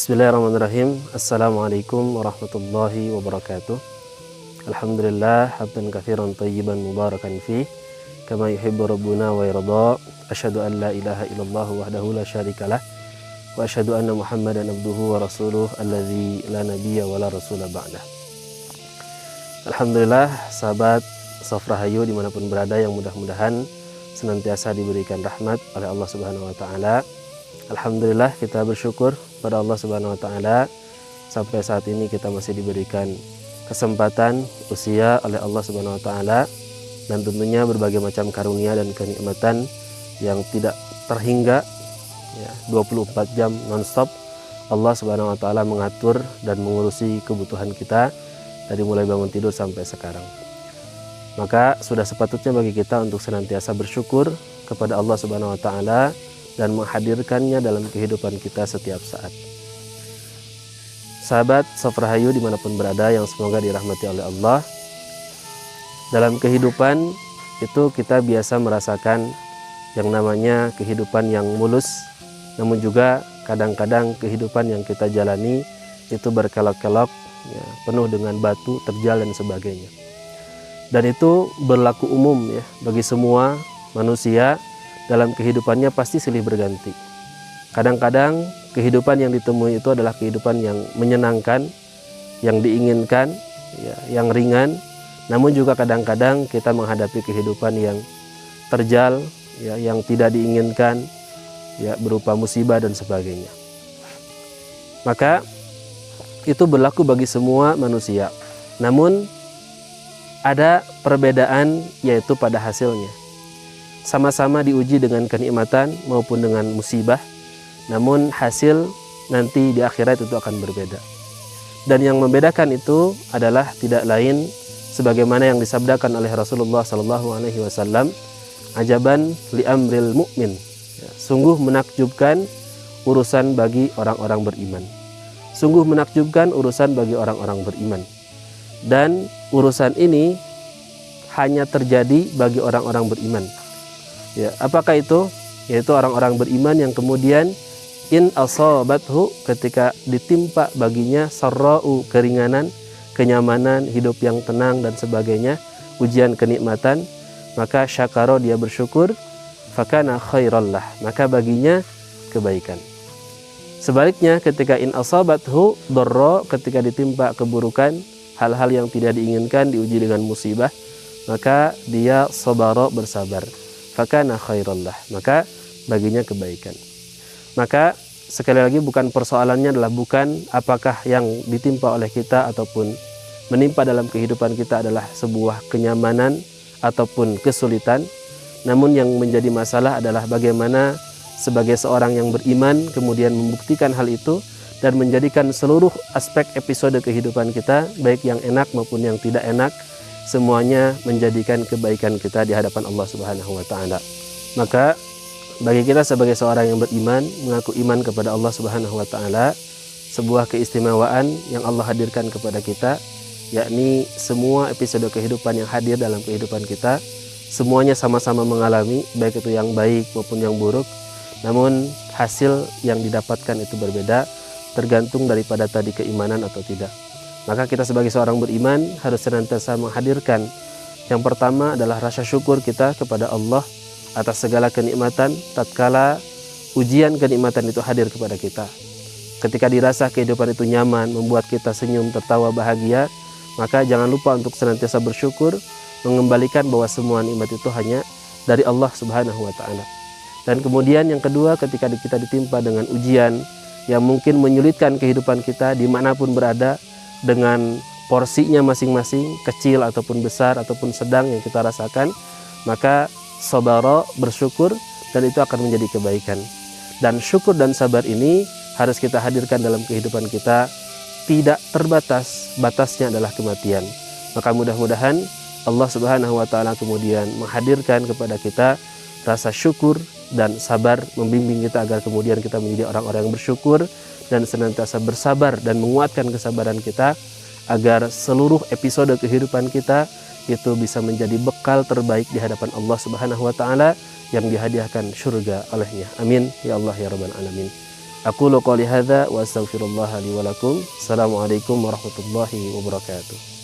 Bismillahirrahmanirrahim. Assalamualaikum warahmatullahi wabarakatuh. Alhamdulillah hamdan katsiran thayyiban mubarakan fih kama yuhibbu rabbuna wa yarda. Asyhadu an la ilaha illallah wahdahu la syarikalah wa asyhadu anna Muhammadan abduhu wa rasuluh alladzi la nabiyya wa la rasula ba'dah. Alhamdulillah, sahabat Shaf Rahayu dimanapun berada yang mudah-mudahan senantiasa diberikan rahmat oleh Allah Subhanahu wa taala. Alhamdulillah, kita bersyukur pada Allah Subhanahu wa taala sampai saat ini kita masih diberikan kesempatan usia oleh Allah Subhanahu wa taala, dan tentunya berbagai macam karunia dan kenikmatan yang tidak terhingga, 24 jam nonstop Allah Subhanahu wa taala mengatur dan mengurusi kebutuhan kita dari mulai bangun tidur sampai sekarang. Maka sudah sepatutnya bagi kita untuk senantiasa bersyukur kepada Allah Subhanahu wa taala dan menghadirkannya dalam kehidupan kita setiap saat. Sahabat Shaf Rahayu dimanapun berada yang semoga dirahmati oleh Allah, dalam kehidupan itu kita biasa merasakan yang namanya kehidupan yang mulus, namun juga kadang-kadang kehidupan yang kita jalani itu berkelok-kelok, penuh dengan batu, terjal dan sebagainya. Dan itu berlaku umum bagi semua manusia. Dalam kehidupannya pasti silih berganti. Kadang-kadang kehidupan yang ditemui itu adalah kehidupan yang menyenangkan, yang diinginkan, yang ringan. Namun juga kadang-kadang kita menghadapi kehidupan yang terjal, yang tidak diinginkan, berupa musibah dan sebagainya. Maka itu berlaku bagi semua manusia. Namun ada perbedaan, yaitu pada hasilnya. Sama-sama diuji dengan kenikmatan maupun dengan musibah, namun hasil nanti di akhirat itu akan berbeda. Dan yang membedakan itu adalah tidak lain sebagaimana yang disabdakan oleh Rasulullah SAW, ajaban li amril mu'min, sungguh menakjubkan urusan bagi orang-orang beriman. Sungguh menakjubkan urusan bagi orang-orang beriman. Dan urusan ini hanya terjadi bagi orang-orang beriman. Apakah itu? Yaitu orang-orang beriman yang kemudian in asabathu, ketika ditimpa baginya sarra'u, keringanan, kenyamanan, hidup yang tenang dan sebagainya, ujian kenikmatan, maka syakaro, dia bersyukur, fakana khairallah, maka baginya kebaikan. Sebaliknya ketika in asabathu dharra, ketika ditimpa keburukan, hal-hal yang tidak diinginkan, diuji dengan musibah, maka dia sabara, bersabar, fakana khairallah, maka baginya kebaikan. Maka sekali lagi, bukan persoalannya adalah bukan apakah yang ditimpa oleh kita ataupun menimpa dalam kehidupan kita adalah sebuah kenyamanan ataupun kesulitan. Namun yang menjadi masalah adalah bagaimana sebagai seorang yang beriman kemudian membuktikan hal itu dan menjadikan seluruh aspek episode kehidupan kita, baik yang enak maupun yang tidak enak, semuanya menjadikan kebaikan kita di hadapan Allah Subhanahu wa taala. Maka bagi kita sebagai seorang yang beriman, mengaku iman kepada Allah Subhanahu wa taala, sebuah keistimewaan yang Allah hadirkan kepada kita, yakni semua episode kehidupan yang hadir dalam kehidupan kita, semuanya sama-sama mengalami, baik itu yang baik maupun yang buruk. Namun hasil yang didapatkan itu berbeda, tergantung daripada tadi keimanan atau tidak. Maka kita sebagai seorang beriman harus senantiasa menghadirkan, yang pertama adalah rasa syukur kita kepada Allah atas segala kenikmatan tatkala ujian kenikmatan itu hadir kepada kita. Ketika dirasa kehidupan itu nyaman, membuat kita senyum, tertawa, bahagia, maka jangan lupa untuk senantiasa bersyukur, mengembalikan bahwa semua nikmat itu hanya dari Allah Subhanahu wa taala. Dan kemudian yang kedua, ketika kita ditimpa dengan ujian yang mungkin menyulitkan kehidupan kita dimanapun berada, dengan porsinya masing-masing, kecil ataupun besar ataupun sedang yang kita rasakan, maka sabara, bersyukur, dan itu akan menjadi kebaikan. Dan syukur dan sabar ini harus kita hadirkan dalam kehidupan kita, tidak terbatas, batasnya adalah kematian. Maka mudah-mudahan Allah Subhanahu wa taala kemudian menghadirkan kepada kita rasa syukur dan sabar, membimbing kita agar kemudian kita menjadi orang-orang yang bersyukur dan senantiasa bersabar, dan menguatkan kesabaran kita agar seluruh episode kehidupan kita itu bisa menjadi bekal terbaik di hadapan Allah Subhanahu wa taala yang dihadiahkan surga olehnya. Amin ya Allah ya rabbal alamin. Aqulu qouli hadza wa astaghfirullah li wa lakum. Assalamualaikum warahmatullahi wabarakatuh.